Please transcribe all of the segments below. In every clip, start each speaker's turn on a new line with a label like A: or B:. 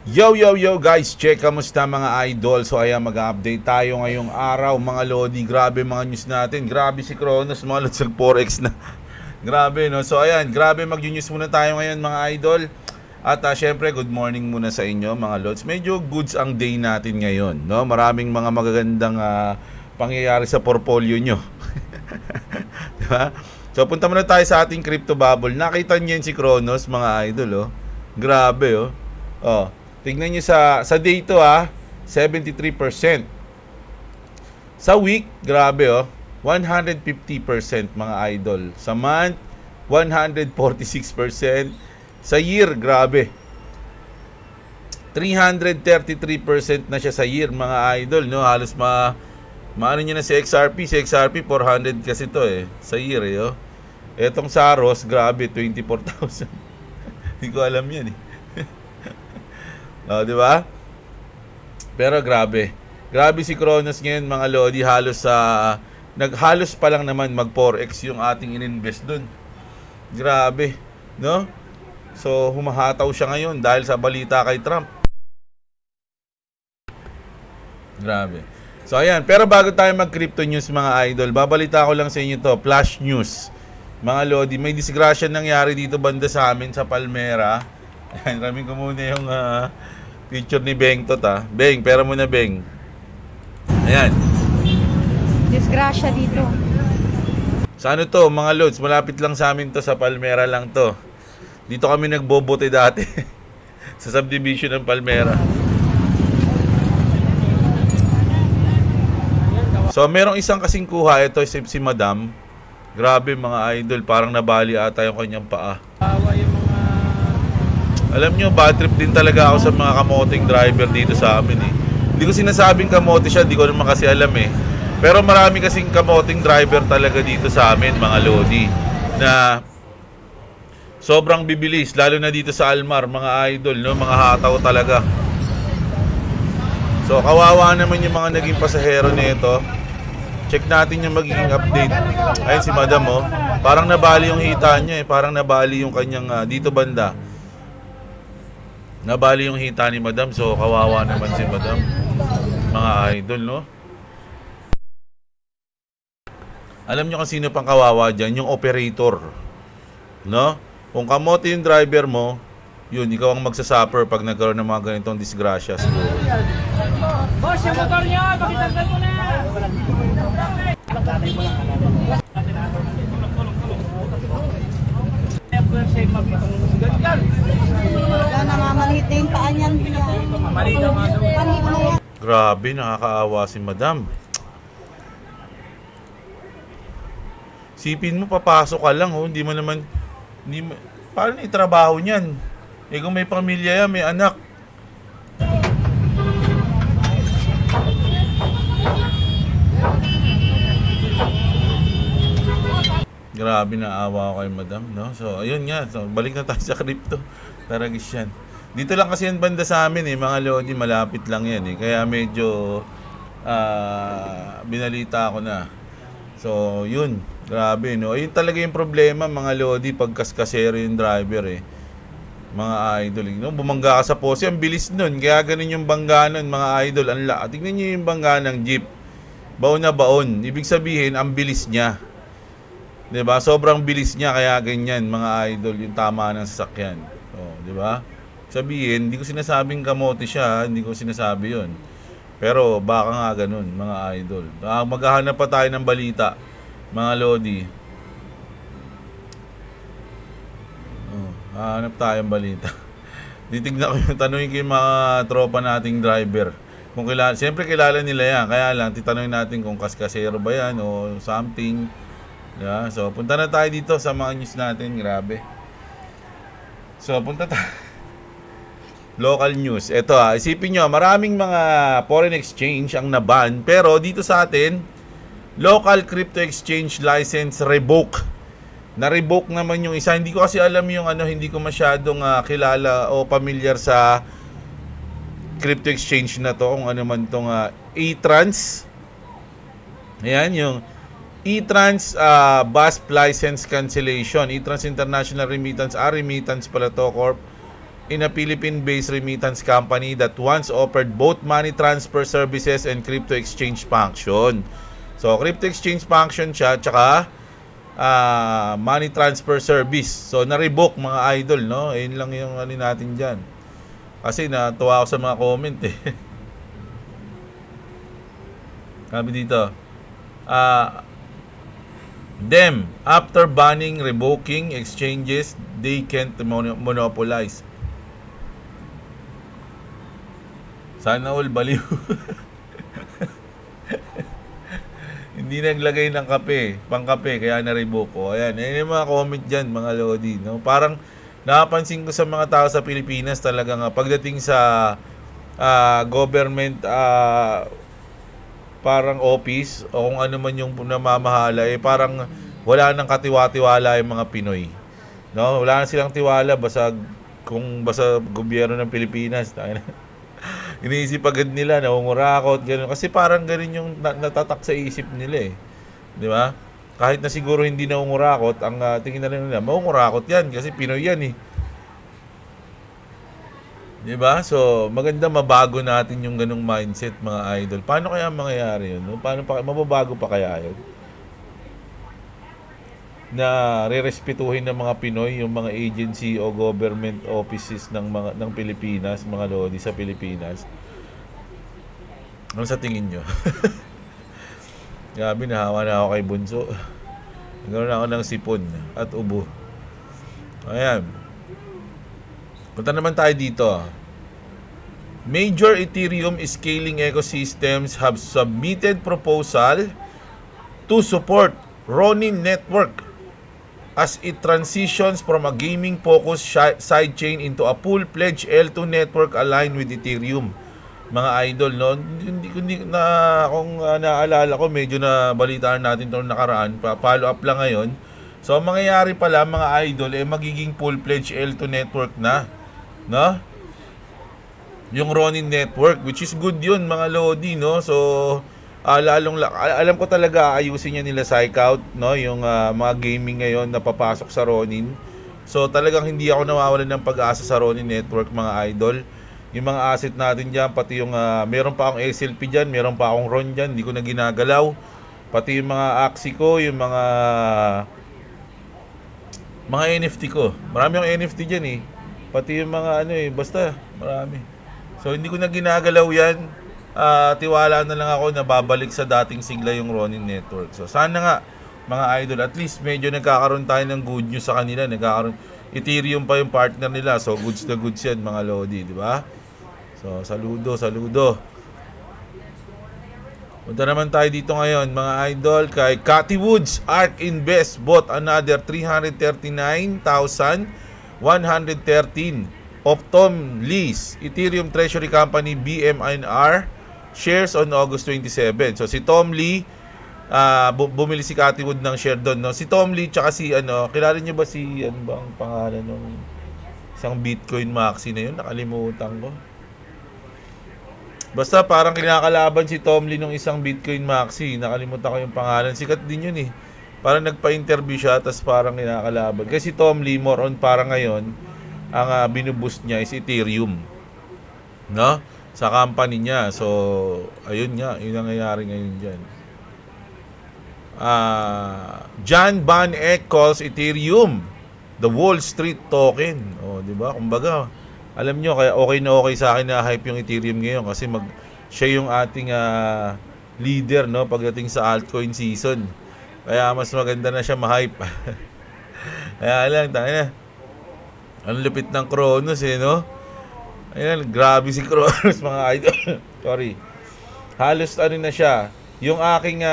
A: Yo, yo, yo guys, check, kamusta mga idol? So ayan, mag-update tayo ngayong araw mga lodi. Grabe mga news natin. Grabe si Kronos, mga lods, Forex na. Grabe, no? So ayan, grabe mag-news muna tayo ngayon mga idol. At syempre, good morning muna sa inyo mga lods. Medyo goods ang day natin ngayon, no? Maraming mga magagandang pangyayari sa portfolio nyo. Diba? So punta muna tayo sa ating crypto bubble. Nakita niyo si Kronos mga idol, oh. Grabe, oh. Oh. Tingnan nyo sa day to 73%. Sa week, grabe 150% mga idol. Sa month, 146%. Sa year, grabe. 333% na siya sa year mga idol, no? Halos maano nyo na si XRP. Si XRP, 400 kasi to sa year Etong Saros, grabe, 24,000. Hindi ko alam yan di ba? Pero grabe. Grabe si Kronos ngayon mga lodi, halos naghalos pa lang naman mag 4x yung ating ininvest dun. Grabe, no? So humahataw siya ngayon dahil sa balita kay Trump. Grabe. So ayan, pero bago tayo mag crypto news mga idol, babalita ko lang sa inyo to, flash news. Mga lodi, may disgrasya nangyari dito banda sa amin sa Palmera. Ayan, ramin ko muna yung picture ni Beng to Beng, pera mo na Beng. Ayan.
B: Disgrasya dito.
A: Sa ano to mga lods, malapit lang sa amin to, sa Palmera lang to. Dito kami nagbobote dati. Sa subdivision ng Palmera. So merong isang kasing kuha, ito si Madam. Grabe mga idol, parang nabali ata yung kanyang paa. Alam nyo, bad trip din talaga ako sa mga kamoting driver dito sa amin Hindi ko sinasabing kamote siya, hindi ko naman kasi alam Pero marami kasing kamoting driver talaga dito sa amin mga lodi, na sobrang bibilis, lalo na dito sa Almar mga idol, no? Mga hataw talaga. So kawawa naman yung mga naging pasahero nito. Check natin yung magiging update. Ayun si Madam parang nabali yung hita niya parang nabali yung kanyang dito banda. Nabali yung hita ni Madam, so kawawa naman si Madam. Mga idol, no? Alam nyo kung sino pang kawawa dyan? Yung operator. No? Kung kamote yung driver mo, yun, ikaw ang magsasuffer pag nagkaroon ng mga ganitong disgrasya siguro.
C: Boss, yung motor nyo, pakitanggal mo na!
A: Grabe, nakakaawa si Madam. Sipin mo, papasok ka lang hindi mo naman, paano itrabaho niyan? Kung may pamilya yan, may anak. Grabe, naawa ako kay Madam, no? So ayun nga, so balik na tayo sa crypto. Taragis yan. Dito lang kasi yan banda sa amin mga lodi, malapit lang yan kaya medyo binalita ako na. So yun, grabe, no? Ayun talaga yung problema mga lodi pag kaskasero yung driver mga idol, no? Bumangga ka sa pose, ang bilis nun, kaya ganun yung bangga nun mga idol. Tingnan nyo yung bangga ng jeep, baon na baon, ibig sabihin ang bilis niya, diba? Sobrang bilis niya, kaya ganyan mga idol yung tama ng sasakyan. Diba? Sabihin, hindi ko sinasabing kamote siya, hindi ko sinasabi yun. Pero baka nga ganun mga idol. Maghahanap pa tayo ng balita mga lodi. Hanap tayong balita. Titignan ko yung tanongin ko yung mga tropa nating driver. Kung kilala, siyempre kilala nila yan. Kaya lang, titanongin natin kung kaskasero ba yan o something. Yeah, so punta na tayo dito sa mga news natin. Grabe. So punta tayo. Local news. Ito isipin nyo, maraming mga foreign exchange ang naban. Pero dito sa atin, local crypto exchange license revoke. Na-revoke naman yung isa. Hindi ko kasi alam yung hindi ko masyadong kilala o familiar sa crypto exchange na to. Kung ano man tong E-Trans. Ayan yung E-Trans BASP license cancellation. E-Trans International Remittance, remittance pala to, Corp. in a Philippine-based remittance company that once offered both money transfer services and crypto exchange function. So, crypto exchange function siya, tsaka money transfer service. So, na-revoke mga idol, no? Ayun lang yung ano natin dyan. Kasi natuwa ako sa mga comment eh. Sabi dito, them, after banning, revoking exchanges, they can't monopolize. Sana all baliw. Hindi naglagay ng kape, pangkape, kaya na-revoke ko. Ayan, yung mga comment dyan, mga lodi. No? Parang napapansin ko sa mga tao sa Pilipinas talagang pagdating sa government parang office o kung ano man yung namamahala, parang wala nang katiwa-tiwala yung mga Pinoy. No? Wala na silang tiwala basta gobyerno ng Pilipinas. Iniisip agad nila, nangungurakot, gano'n. Kasi parang gano'n yung natatak sa isip nila eh. Di ba? Kahit na siguro hindi nangungurakot, ang tingin na lang nila, mangungurakot yan kasi Pinoy yan eh. Di ba? So, maganda mabago natin yung ganung mindset, mga idol. Paano kaya mangyayari yun? No? Mababago pa kaya yun? Na rerespetuhin ng mga Pinoy yung mga agency o government offices ng Pilipinas, mga lodi sa Pilipinas. Ano sa tingin nyo? Gabi, nahawa na ako kay Bunso. Nagkaroon na ako ng sipon at ubo. Ayan. Punta naman tayo dito. Major Ethereum scaling ecosystems have submitted proposal to support Ronin Network as it transitions from a gaming-focused sidechain into a full-fledged L2 network aligned with Ethereum. Mga idol, no? Kung naalala ko, medyo na balitaan natin itong nakaraan. Follow up lang ngayon. So, ang mangyayari pala, mga idol, magiging full-fledged L2 network na. No? Yung Ronin Network, which is good yun, mga lodi, no? So, alam ko talaga ayusin niya nila psych out, no, yung mga gaming ngayon na papasok sa Ronin. So talagang hindi ako nawawalan ng pag-asa sa Ronin Network, mga idol. Yung mga asset natin diyan, pati yung meron pa akong SLP diyan, meron pa akong RON diyan, hindi ko na ginagalaw. Pati yung mga Axie ko, yung mga NFT ko. Marami akong NFT diyan eh. Pati yung mga basta marami. So hindi ko na ginagalaw 'yan. Tiwala na lang ako na babalik sa dating sigla yung Ronin Network. So sana nga mga idol, at least medyo nagkakaroon tayo ng good news sa kanila. Ethereum pa yung partner nila. So goods na goods yan, mga lodi, di ba? So saludo. Punta naman tayo dito ngayon, mga idol, kay Cathy Woods. ARK Invest bought another 339,113 of Tom Lee's Ethereum Treasury Company BMNR shares on August 27. So si Tom Lee, bumili si Cathy Wood ng share doon, no? Si Tom Lee tsaka si kilala niyo ba si bang pangalan ng isang Bitcoin maxi na yun? Nakalimutan ko. Basta parang kinakalaban si Tom Lee ng isang Bitcoin maxi. Nakalimutan ko yung pangalan. Sikat din yun eh. Parang nagpa-interview siya tapos parang kinakalaban. Kasi si Tom Lee more on parang ngayon ang binuboost niya is Ethereum, no? Sa company niya. So, ayun nga, yun ang nangyayari ngayon dyan. John Van Eck calls Ethereum the Wall Street token. O, di ba? Kumbaga, alam nyo, kaya okay sa akin na hype yung Ethereum ngayon kasi siya yung ating leader, no? Pagdating sa altcoin season. Kaya mas maganda na siya ma-hype. Kaya lang, tayo na. Ang lupit ng Cronos no? Ayan, grabe si Cronos, mga idol. Sorry. Halos na siya. Yung aking,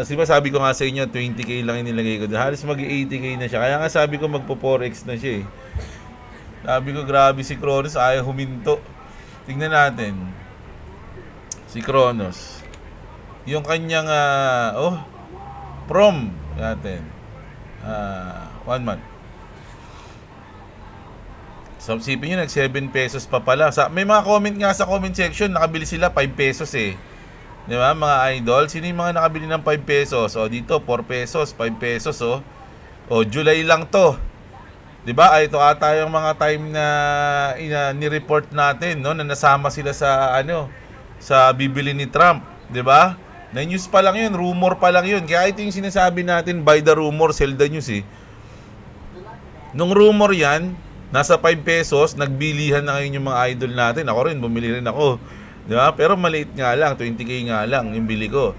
A: diba sabi ko nga sa inyo, 20k lang inilagay ko. Halos mag-80k na siya. Kaya nga sabi ko magpo-4x na siya eh. Sabi ko, grabe si Cronos, ayaw huminto. Tingnan natin. Si Cronos. Yung kanyang, prom natin. 1 month. So, sipin nyo, nag 7 pesos pa pala. May mga comment nga sa comment section, nakabili sila 5 pesos eh. Di ba, mga idol? Sino yung mga nakabili ng 5 pesos? O, dito, 4 pesos, 5 pesos, o. O, July lang to. 'Di ba? Ay, ito ata yung mga time na ni-report natin, no, na nasama sila sa sa bibili ni Trump, 'di ba? Na news pa lang 'yun, rumor pa lang 'yun. Kaya ito yung sinasabi natin, buy the rumor, sell the news eh. Nung rumor 'yan, nasa 5 pesos, nagbilihan na ngayon yung mga idol natin. Ako rin, bumili rin ako. 'Di ba? Pero maliit nga lang, 20k nga lang yung bili ko.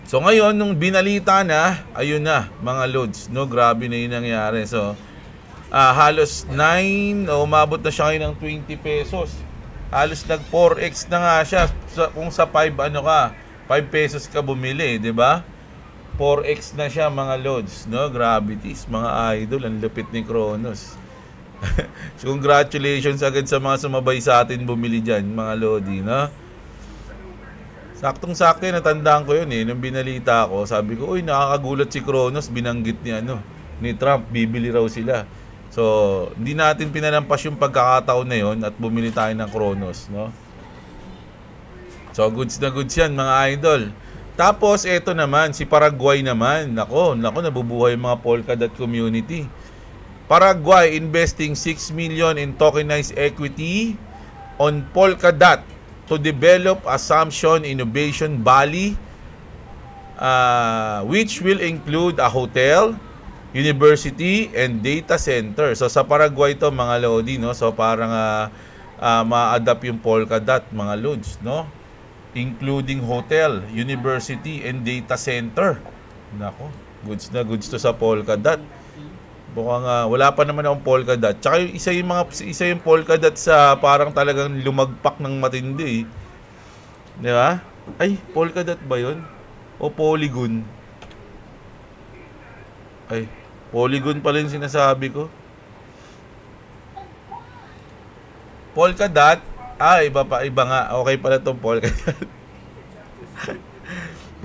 A: So ngayon, nung binalita na, ayun na, mga loads, no? Grabe na yung nangyari. So, halos 9, umabot na siya ngayon ng 20 pesos. Halos nag 4x na nga siya. Kung sa 5, 5 pesos ka bumili, di ba? 4x na siya, mga loads, no? Gravities, mga idol, ang lupit ni Kronos. So, congratulations agad sa mga sumabay sa atin bumili dyan, mga lodi, no? Saktong-sakto, natandaan ko yun eh. Nung binalita ko, sabi ko, uy, nakakagulat si Kronos, binanggit ni Trump, bibili raw sila. So, hindi natin pinalampas yung pagkakataon na yun at bumili tayo ng Kronos, no? So, goods na goods yan, mga idol. Tapos, eto naman, si Paraguay naman. Nako, nabubuhay yung mga Polkadot community. Paraguay investing 6 million in tokenized equity on Polkadot to develop Assumption Innovation Valley, which will include a hotel, university, and data center. So sa Paraguay to, mga lodi, no? So parang ma-adapt yung Polkadot, mga lods, no? Including hotel, university, and data center. Nako, goods na goods to sa Polkadot. Mukhang wala pa naman akong Polkadot. Tsaka isa yung Polkadot sa parang talagang lumagpak ng matindi. Di ba? Ay, Polkadot ba yun? O Polygon? Ay, Polygon pala yung sinasabi ko. Polkadot? Iba nga. Okay pala itong Polkadot.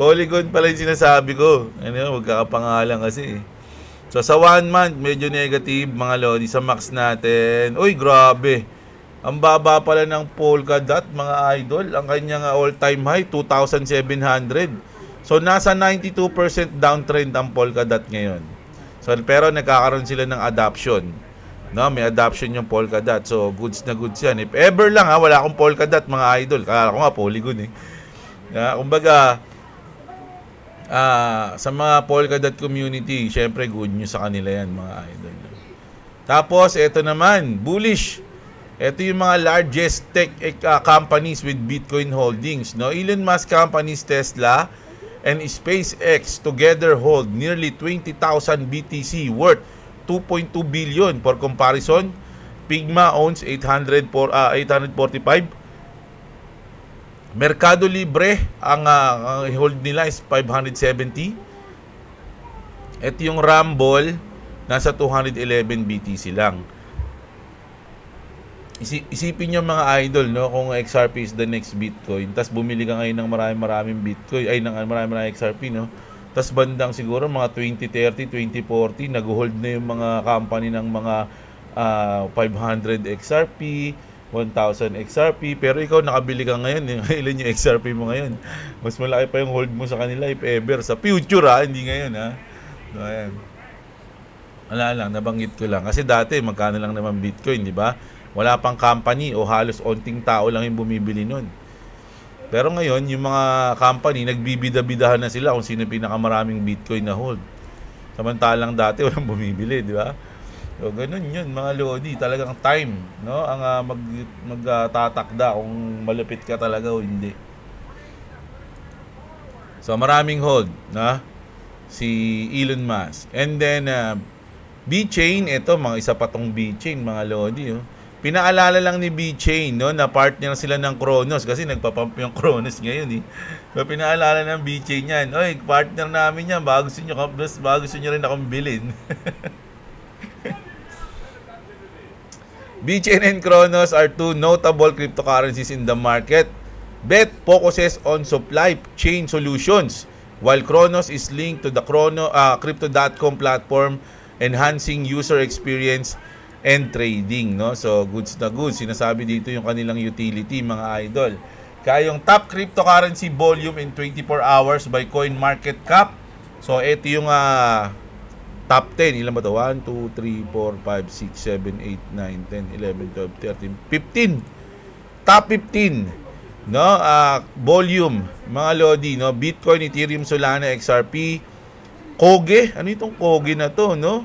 A: Polygon pala yung sinasabi ko. Magkakapangalan kasi eh. So sa 1 month, medyo negative, mga lodi, sa max natin. Uy, grabe. Ang baba pala ng Polkadot, mga idol. Ang kanyang all-time high, 2,700. So nasa 92% downtrend ang Polkadot ngayon. So pero nagkakaroon sila ng adoption. No, may adoption yung Polkadot. So goods na goods yan. If ever lang wala akong Polkadot, mga idol. Kaya ko nga Polygon eh. Kumbaga, sa mga Polkadot community, syempre good news sa kanila yan, mga idol. Tapos, ito naman, bullish. Ito yung mga largest tech companies with Bitcoin holdings, no? Elon Musk companies Tesla and SpaceX together hold nearly 20,000 BTC worth 2.2 billion. For comparison, Figma owns 845. Mercado Libre, ang hold nila is 570. Ito yung Rumble, nasa 211 BTC lang. Isipin nyo, mga idol, no, kung XRP is the next Bitcoin, tas bumili ka ngayon ng maraming Bitcoin, ng maraming XRP, no? Tas bandang siguro mga 2030, 2040, nag-hold na yung mga company ng mga 500 XRP, 1,000 XRP, pero ikaw nakabili ka ngayon, ilan yung XRP mo ngayon? Mas malaki pa yung hold mo sa kanila if ever. Sa future hindi ngayon So, ayan. Wala lang, nabanggit ko lang. Kasi dati, magkano lang naman Bitcoin, di ba? Wala pang company o halos onting tao lang yung bumibili nun. Pero ngayon, yung mga company, nagbibida-bidahan na sila kung sino pinakamaraming Bitcoin na hold. Samantalang dati, walang bumibili, di ba? So, ganun yun, mga lodi. Talagang time, no? Ang magtatakda kung malupit ka talaga o hindi. So, maraming hold, na? Si Elon Musk. And then, B-Chain, ito, mga isa pa tong B-Chain, mga lodi, oh. Pinaalala lang ni B-Chain, no, na partner sila ng Kronos kasi nagpapump yung Kronos ngayon, eh. So, pinaalala ng B-Chain yan. Oy, partner namin yan. Bago gusto nyo rin akong bilhin. BCN and Kronos are two notable cryptocurrencies in the market. BET focuses on supply chain solutions, while Kronos is linked to the Crypto.com platform, enhancing user experience and trading, no? So, goods na goods. Sinasabi dito yung kanilang utility, mga idol. Kaya yung top cryptocurrency volume in 24 hours by CoinMarketCap. So, ito yung Top 10, ilan ba ito? 1, 2, 3, 4, 5, 6, 7, 8, 9, 10, 11, 12, 13, 15. Top 15, no? Volume, mga lodi, no? Bitcoin, Ethereum, Solana, XRP, Koge. Ano itong Koge na to, no?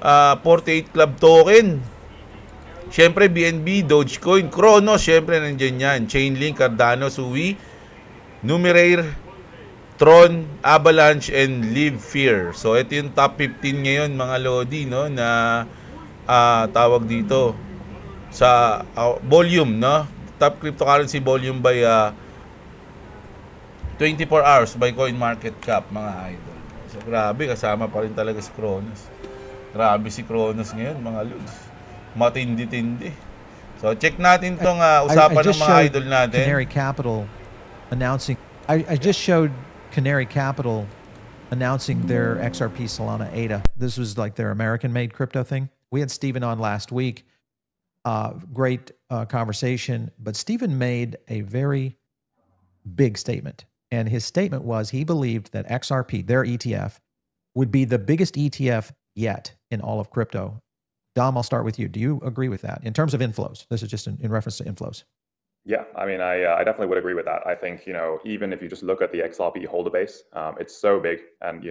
A: 48 Club Token. Siyempre, BNB, Dogecoin, Cronos, siyempre nandiyan yan. Chainlink, Cardano, Sui, Numeraire, Tron, Avalanche, and Live Fear. So, ito yung top 15 ngayon, mga lodi, no? Na tawag dito sa volume, no? Top cryptocurrency volume by 24 hours by CoinMarketCap, mga idol. So, grabe, kasama pa rin talaga si Cronos. Grabe si Cronos ngayon, mga lods. Matindi-tindi. So, check natin tong usapan ng mga idol natin.
D: Canary Capital announcing. I just showed Canary Capital announcing their XRP Solana ADA. This was like their American-made crypto thing. We had Stephen on last week. Great conversation, but Stephen made a very big statement. And his statement was he believed that XRP, their ETF, would be the biggest ETF yet in all of crypto. Dom, I'll start with you. Do you agree with that in terms of inflows? This is just in reference to inflows.
E: Yeah, I mean, I definitely would agree with that. I think, even if you just look at the XRP holder base, it's so big. And,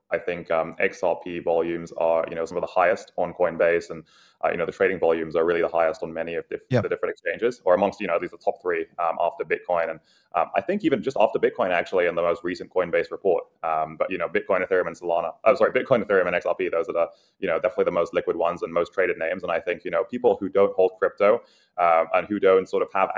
E: I think XRP volumes are, some of the highest on Coinbase. And, the trading volumes are really the highest on many of the different exchanges, or amongst, these are top three after Bitcoin. And I think even just after Bitcoin, actually, in the most recent Coinbase report. But, Bitcoin, Ethereum, and Solana, Bitcoin, Ethereum, and XRP, those are the, definitely the most liquid ones and most traded names. And I think, people who don't hold crypto and who don't sort of have